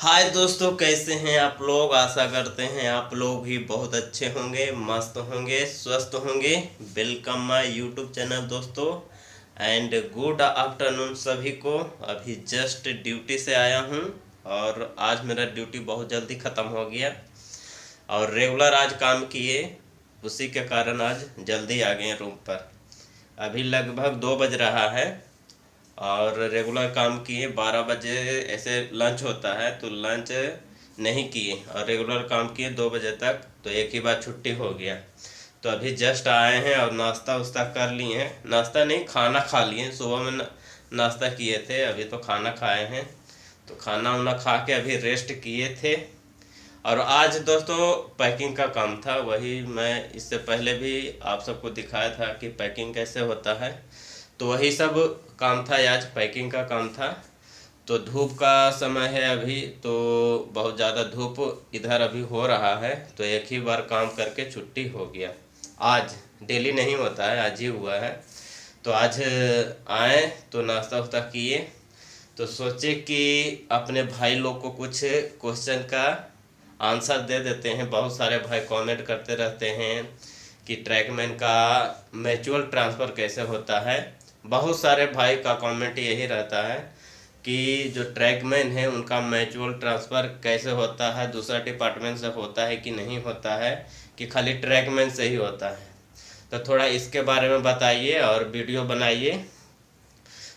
हाय दोस्तों, कैसे हैं आप लोग। आशा करते हैं आप लोग भी बहुत अच्छे होंगे, मस्त होंगे, स्वस्थ होंगे। वेलकम माय यूट्यूब चैनल दोस्तों एंड गुड आफ्टरनून सभी को। अभी जस्ट ड्यूटी से आया हूं और आज मेरा ड्यूटी बहुत जल्दी ख़त्म हो गया और रेगुलर आज काम किए, उसी के कारण आज जल्दी आ गए रूम पर। अभी लगभग 2 बज रहा है और रेगुलर काम किए। 12 बजे ऐसे लंच होता है तो लंच नहीं किए और रेगुलर काम किए 2 बजे तक, तो एक ही बार छुट्टी हो गया। तो अभी जस्ट आए हैं और नाश्ता उस्ता कर लिए हैं। नाश्ता नहीं, खाना खा लिए। सुबह में नाश्ता किए थे, अभी तो खाना खाए हैं। तो खाना वाना खा के अभी रेस्ट किए थे। और आज दोस्तों पैकिंग का काम था, वही मैं इससे पहले भी आप सबको दिखाया था कि पैकिंग कैसे होता है। तो वही सब काम था, आज पैकिंग का काम था। तो धूप का समय है अभी, तो बहुत ज़्यादा धूप इधर अभी हो रहा है, तो एक ही बार काम करके छुट्टी हो गया। आज डेली नहीं होता है, आज ही हुआ है। तो आज आए तो नाश्ता वास्ता किए, तो सोचे कि अपने भाई लोग को कुछ क्वेश्चन का आंसर दे देते हैं। बहुत सारे भाई कमेंट करते रहते हैं कि ट्रैकमैन का म्यूचुअल ट्रांसफ़र कैसे होता है। बहुत सारे भाई का कमेंट यही रहता है कि जो ट्रैकमैन है उनका म्यूचुअल ट्रांसफ़र कैसे होता है, दूसरा डिपार्टमेंट से होता है कि नहीं होता है, कि खाली ट्रैकमैन से ही होता है। तो थोड़ा इसके बारे में बताइए और वीडियो बनाइए।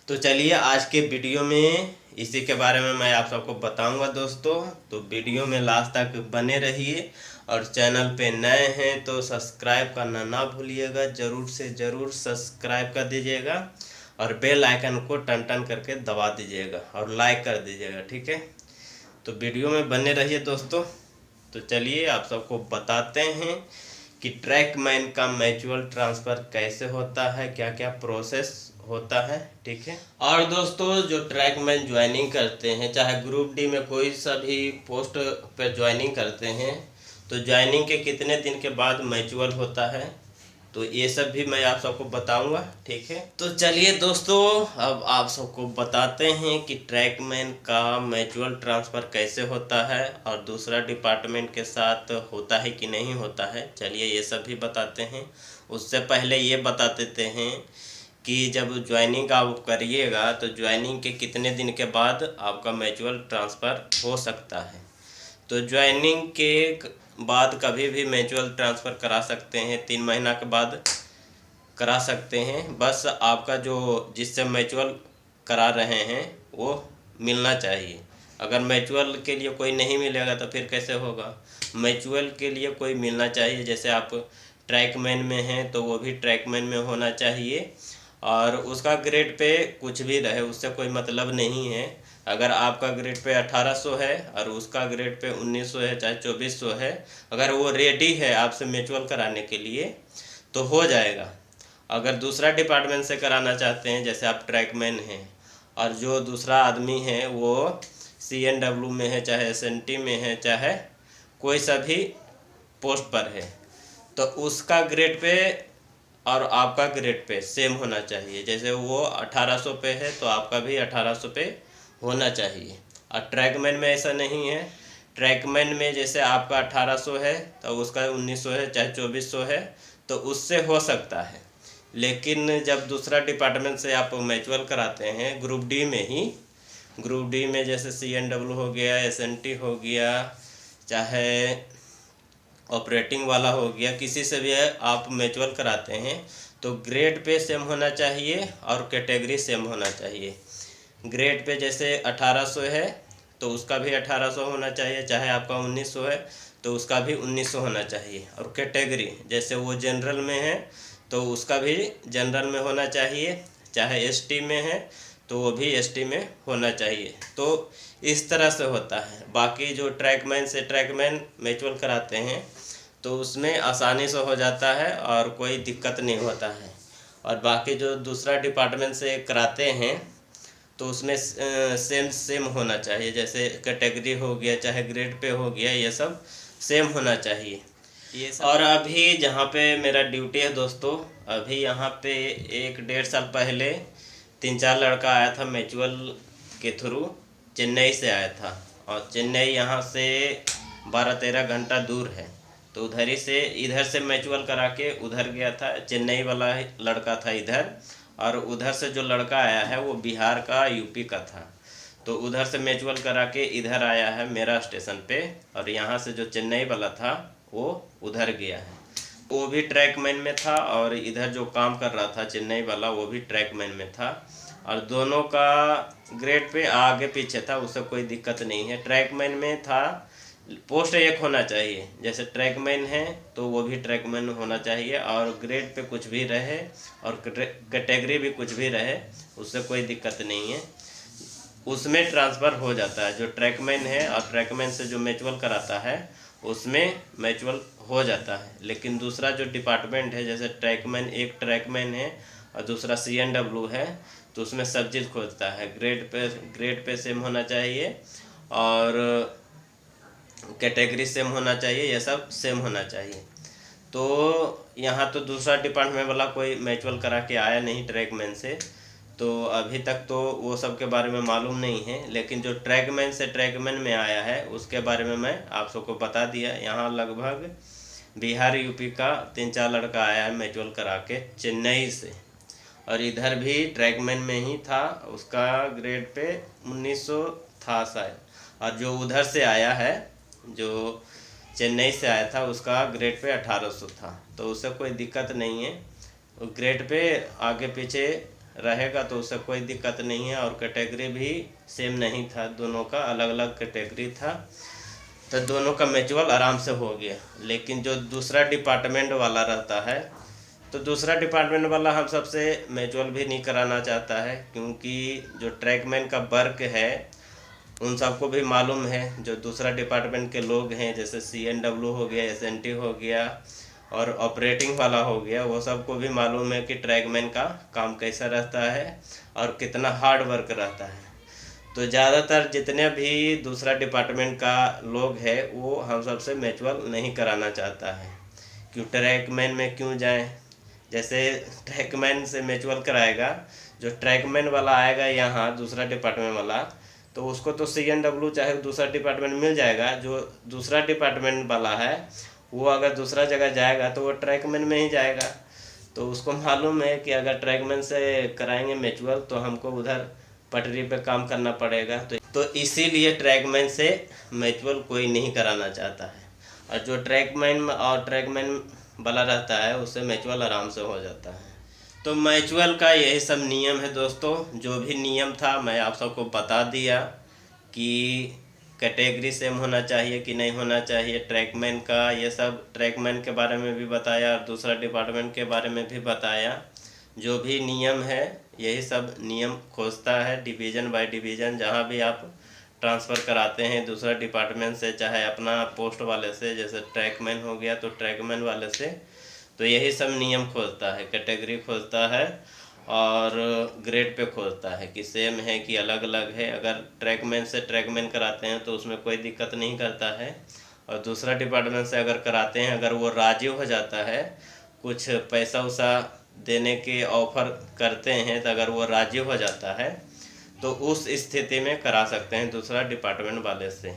तो चलिए आज के वीडियो में इसी के बारे में मैं आप सबको बताऊंगा दोस्तों। तो वीडियो में लास्ट तक बने रहिए और चैनल पे नए हैं तो सब्सक्राइब करना ना भूलिएगा, ज़रूर से ज़रूर सब्सक्राइब कर दीजिएगा और बेल आइकन को टन टन करके दबा दीजिएगा और लाइक कर दीजिएगा, ठीक है। तो वीडियो में बने रहिए दोस्तों। तो चलिए आप सबको बताते हैं कि ट्रैकमैन का म्यूचुअल ट्रांसफ़र कैसे होता है, क्या क्या प्रोसेस होता है, ठीक है। और दोस्तों जो ट्रैकमैन ज्वाइनिंग करते हैं, चाहे ग्रुप डी में कोई सा भी पोस्ट पर ज्वाइनिंग करते हैं, तो ज्वाइनिंग के कितने दिन के बाद म्यूचुअल होता है, तो ये सब भी मैं आप सबको बताऊंगा, ठीक है। तो चलिए दोस्तों अब आप सबको बताते हैं कि ट्रैकमैन का म्यूचुअल ट्रांसफ़र कैसे होता है और दूसरा डिपार्टमेंट के साथ होता है कि नहीं होता है। चलिए ये सब भी बताते हैं। उससे पहले ये बता देते हैं कि जब ज्वाइनिंग आप करिएगा तो ज्वाइनिंग के कितने दिन के बाद आपका म्यूचुअल ट्रांसफ़र हो सकता है। तो ज्वाइनिंग के बाद कभी भी म्यूचुअल ट्रांसफ़र करा सकते हैं, 3 महीना के बाद करा सकते हैं। बस आपका जो जिससे म्यूचुअल करा रहे हैं वो मिलना चाहिए। अगर म्यूचुअल के लिए कोई नहीं मिलेगा तो फिर कैसे होगा। म्यूचुअल के लिए कोई मिलना चाहिए। जैसे आप ट्रैकमैन में हैं तो वो भी ट्रैकमैन में होना चाहिए और उसका ग्रेड पे कुछ भी रहे उससे कोई मतलब नहीं है। अगर आपका ग्रेड पे 1800 है और उसका ग्रेड पे 1900 है, चाहे 2400 है, अगर वो रेडी है आपसे म्यूचुअल कराने के लिए तो हो जाएगा। अगर दूसरा डिपार्टमेंट से कराना चाहते हैं, जैसे आप ट्रैकमैन हैं और जो दूसरा आदमी है वो CNW में है, चाहे SNT में है, चाहे कोई सा भी पोस्ट पर है, तो उसका ग्रेड पे और आपका ग्रेड पे सेम होना चाहिए। जैसे वो 1800 पे है तो आपका भी 1800 पे होना चाहिए। और ट्रैकमैन में ऐसा नहीं है। ट्रैकमैन में जैसे आपका 1800 है तो उसका 1900 है, चाहे 2400 है, तो उससे हो सकता है। लेकिन जब दूसरा डिपार्टमेंट से आप म्यूचुअल कराते हैं ग्रुप डी में ही, ग्रुप डी में जैसे CNW हो गया, SNT हो गया, चाहे ऑपरेटिंग वाला हो गया, किसी से भी आप म्यूचुअल कराते हैं तो ग्रेड पे सेम होना चाहिए और कैटेगरी सेम होना चाहिए। ग्रेड पे जैसे 1800 है तो उसका भी 1800 होना चाहिए, चाहे आपका 1900 है तो उसका भी 1900 होना चाहिए। और कैटेगरी जैसे वो जनरल में है तो उसका भी जनरल में होना चाहिए, चाहे ST में है तो वो भी ST में होना चाहिए। तो इस तरह से होता है। बाकी जो ट्रैकमैन से ट्रैकमैन म्यूचुअल कराते हैं तो उसमें आसानी से हो जाता है और कोई दिक्कत नहीं होता है। और बाकी जो दूसरा डिपार्टमेंट से कराते हैं तो उसमें सेम सेम होना चाहिए। जैसे कैटेगरी हो गया, चाहे ग्रेड पे हो गया, ये सब सेम होना चाहिए ये सब। और अभी जहाँ पे मेरा ड्यूटी है दोस्तों, अभी यहाँ पे 1 डेढ़ साल पहले 3 4 लड़का आया था म्यूचुअल के थ्रू, चेन्नई से आया था और चेन्नई यहाँ से 12-13 घंटा दूर है। तो उधर ही से इधर से म्यूचुअल करा के उधर गया था, चेन्नई वाला लड़का था इधर, और उधर से जो लड़का आया है वो बिहार का यूपी का था। तो उधर से म्यूचुअल करा के इधर आया है मेरा स्टेशन पे, और यहाँ से जो चेन्नई वाला था वो उधर गया है। वो भी ट्रैकमैन में था और इधर जो काम कर रहा था चेन्नई वाला वो भी ट्रैकमैन में था, और दोनों का ग्रेड पे आगे पीछे था, उससे कोई दिक्कत नहीं है। ट्रैकमैन में था पोस्ट एक होना चाहिए, जैसे ट्रैकमैन है तो वो भी ट्रैकमैन होना चाहिए, और ग्रेड पे कुछ भी रहे और कैटेगरी भी कुछ भी रहे, उससे कोई दिक्कत नहीं है, उसमें ट्रांसफ़र हो जाता है। जो ट्रैकमैन है और ट्रैकमैन से जो म्यूचुअल कराता है उसमें म्यूचुअल हो जाता है। लेकिन दूसरा जो डिपार्टमेंट है, जैसे ट्रैकमैन, एक ट्रैकमैन है और दूसरा CNW है, तो उसमें सब चीज़ खोजता है। ग्रेड पे सेम होना चाहिए और कैटेगरी सेम होना चाहिए, ये सब सेम होना चाहिए। तो यहाँ तो दूसरा डिपार्टमेंट वाला कोई म्यूचुअल करा के आया नहीं ट्रैकमैन से, तो अभी तक तो वो सब के बारे में मालूम नहीं है। लेकिन जो ट्रैकमैन से ट्रैकमैन में आया है उसके बारे में मैं आप सबको बता दिया। यहाँ लगभग बिहार यूपी का 3-4 लड़का आया है म्यूचुअल करा के चेन्नई से, और इधर भी ट्रैकमैन में ही था, उसका ग्रेड पे 1900 था शायद, और जो उधर से आया है, जो चेन्नई से आया था, उसका ग्रेड पे 1800 था। तो उससे कोई दिक्कत नहीं है, ग्रेड पे आगे पीछे रहेगा तो उससे कोई दिक्कत नहीं है। और कैटेगरी भी सेम नहीं था, दोनों का अलग अलग कैटेगरी था, तो दोनों का म्यूचुअल आराम से हो गया। लेकिन जो दूसरा डिपार्टमेंट वाला रहता है, तो दूसरा डिपार्टमेंट वाला हम सबसे म्यूचुअल भी नहीं कराना चाहता है, क्योंकि जो ट्रैकमैन का वर्क है उन सबको भी मालूम है। जो दूसरा डिपार्टमेंट के लोग हैं, जैसे CNW हो गया, SNT हो गया और ऑपरेटिंग वाला हो गया, वो सबको भी मालूम है कि ट्रैकमैन का काम कैसा रहता है और कितना हार्ड वर्क रहता है। तो ज़्यादातर जितने भी दूसरा डिपार्टमेंट का लोग हैं वो हम सबसे म्यूचुअल नहीं कराना चाहता है। क्यों ट्रैकमैन में क्यों जाएं? जैसे ट्रैकमैन से म्यूचुअल कराएगा, जो ट्रैकमैन वाला आएगा यहाँ दूसरा डिपार्टमेंट वाला, तो उसको तो CNW चाहे दूसरा डिपार्टमेंट मिल जाएगा। जो दूसरा डिपार्टमेंट वाला है वो अगर दूसरा जगह जाएगा तो वो ट्रैकमैन में ही जाएगा। तो उसको मालूम है कि अगर ट्रैकमैन से कराएंगे म्यूचुअल तो हमको उधर पटरी पे काम करना पड़ेगा, तो इसीलिए ट्रैकमैन से म्यूचुअल कोई नहीं कराना चाहता है। और जो ट्रैकमैन वाला रहता है उससे म्यूचुअल आराम से हो जाता है। तो म्यूचुअल का यही सब नियम है दोस्तों। जो भी नियम था मैं आप सबको बता दिया कि कैटेगरी सेम होना चाहिए कि नहीं होना चाहिए, ट्रैकमैन का ये सब, ट्रैकमैन के बारे में भी बताया और दूसरा डिपार्टमेंट के बारे में भी बताया। जो भी नियम है यही सब नियम खोजता है, डिवीज़न बाय डिवीज़न। जहाँ भी आप ट्रांसफ़र कराते हैं दूसरा डिपार्टमेंट से, चाहे अपना पोस्ट वाले से, जैसे ट्रैकमैन हो गया तो ट्रैकमैन वाले से, तो यही सब नियम खोजता है। कैटेगरी खोजता है और ग्रेड पे खोजता है कि सेम है कि अलग अलग है। अगर ट्रैकमैन से ट्रैकमैन कराते हैं तो उसमें कोई दिक्कत नहीं करता है, और दूसरा डिपार्टमेंट से अगर कराते हैं, अगर वो राजी हो जाता है, कुछ पैसा वैसा देने के ऑफ़र करते हैं, तो अगर वो राजी हो जाता है तो उस स्थिति में करा सकते हैं दूसरा डिपार्टमेंट वाले से।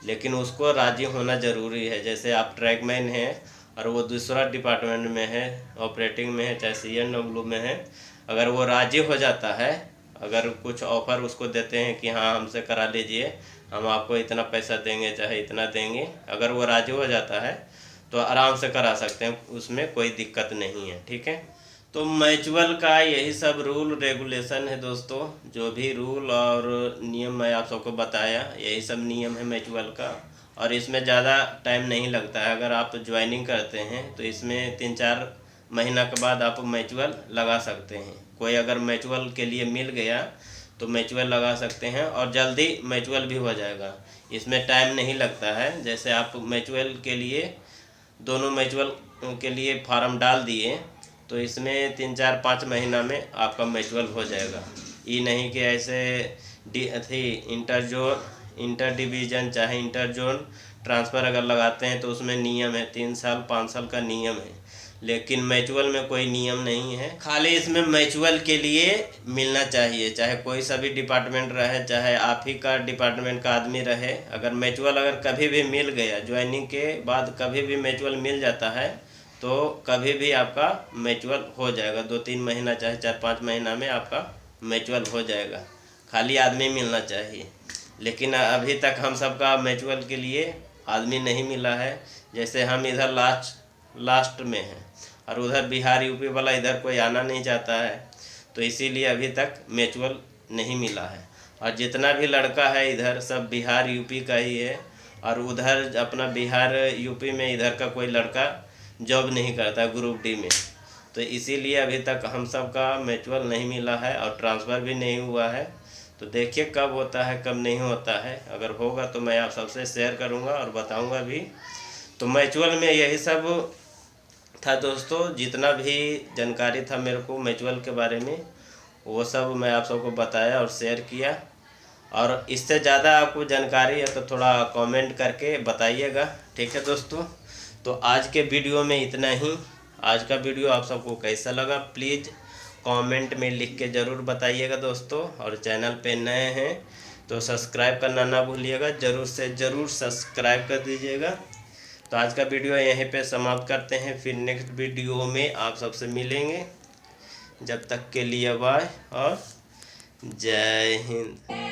लेकिन उसको राजी होना ज़रूरी है। जैसे आप ट्रैकमैन हैं और वो दूसरा डिपार्टमेंट में है, ऑपरेटिंग में है, चाहे CNW में है, अगर वो राजी हो जाता है, अगर कुछ ऑफ़र उसको देते हैं कि हाँ हमसे करा लीजिए, हम आपको इतना पैसा देंगे चाहे इतना देंगे, अगर वो राजी हो जाता है तो आराम से करा सकते हैं, उसमें कोई दिक्कत नहीं है। ठीक है, तो म्यूचुअल का यही सब रूल रेगुलेशन है दोस्तों। जो भी रूल और नियम मैं आप सबको बताया, यही सब नियम है म्यूचुअल का, और इसमें ज़्यादा टाइम नहीं लगता है। अगर आप ज्वाइनिंग करते हैं तो इसमें 3-4 महीना के बाद आप म्यूचुअल लगा सकते हैं। कोई अगर म्यूचुअल के लिए मिल गया तो म्यूचुअल लगा सकते हैं, और जल्दी म्यूचुअल भी हो जाएगा। इसमें टाइम नहीं लगता है। जैसे आप म्यूचुअल के लिए, दोनों म्यूचुअल के लिए फार्म डाल दिए तो इसमें 3-4-5 महीना में आपका म्यूचुअल हो जाएगा। ये नहीं कि ऐसे इंटर डिवीज़न चाहे इंटर जोन ट्रांसफ़र अगर लगाते हैं तो उसमें नियम है 3 साल 5 साल का नियम है। लेकिन म्यूचुअल में कोई नियम नहीं है। खाली इसमें म्यूचुअल के लिए मिलना चाहिए, चाहे कोई सा भी डिपार्टमेंट रहे, चाहे आप ही का डिपार्टमेंट का आदमी रहे। अगर म्यूचुअल अगर कभी भी मिल गया, ज्वाइनिंग के बाद कभी भी म्यूचुअल मिल जाता है तो कभी भी आपका म्यूचुअल हो जाएगा। 2-3 महीना चाहे 4-5 महीना में आपका म्यूचुअल हो जाएगा। खाली आदमी मिलना चाहिए। लेकिन अभी तक हम सबका म्यूचुअल के लिए आदमी नहीं मिला है। जैसे हम इधर लास्ट में हैं और उधर बिहार यूपी वाला इधर कोई आना नहीं चाहता है, तो इसीलिए अभी तक म्यूचुअल नहीं मिला है। और जितना भी लड़का है इधर सब बिहार यूपी का ही है, और उधर अपना बिहार यूपी में इधर का कोई लड़का जॉब नहीं करता ग्रुप डी में, तो इसीलिए अभी तक हम सब का म्यूचुअल नहीं मिला है और ट्रांसफ़र भी नहीं हुआ है। तो देखिए कब होता है कब नहीं होता है। अगर होगा तो मैं आप सबसे शेयर करूंगा और बताऊंगा भी। तो म्यूचुअल में यही सब था दोस्तों, जितना भी जानकारी था मेरे को म्यूचुअल के बारे में वो सब मैं आप सबको बताया और शेयर किया। और इससे ज़्यादा आपको जानकारी है तो थोड़ा कमेंट करके बताइएगा, ठीक है दोस्तों। तो आज के वीडियो में इतना ही। आज का वीडियो आप सबको कैसा लगा प्लीज़ कमेंट में लिख के ज़रूर बताइएगा दोस्तों। और चैनल पे नए हैं तो सब्सक्राइब करना ना भूलिएगा, ज़रूर से ज़रूर सब्सक्राइब कर दीजिएगा। तो आज का वीडियो यहीं पे समाप्त करते हैं, फिर नेक्स्ट वीडियो में आप सबसे मिलेंगे। जब तक के लिए बाय और जय हिंद।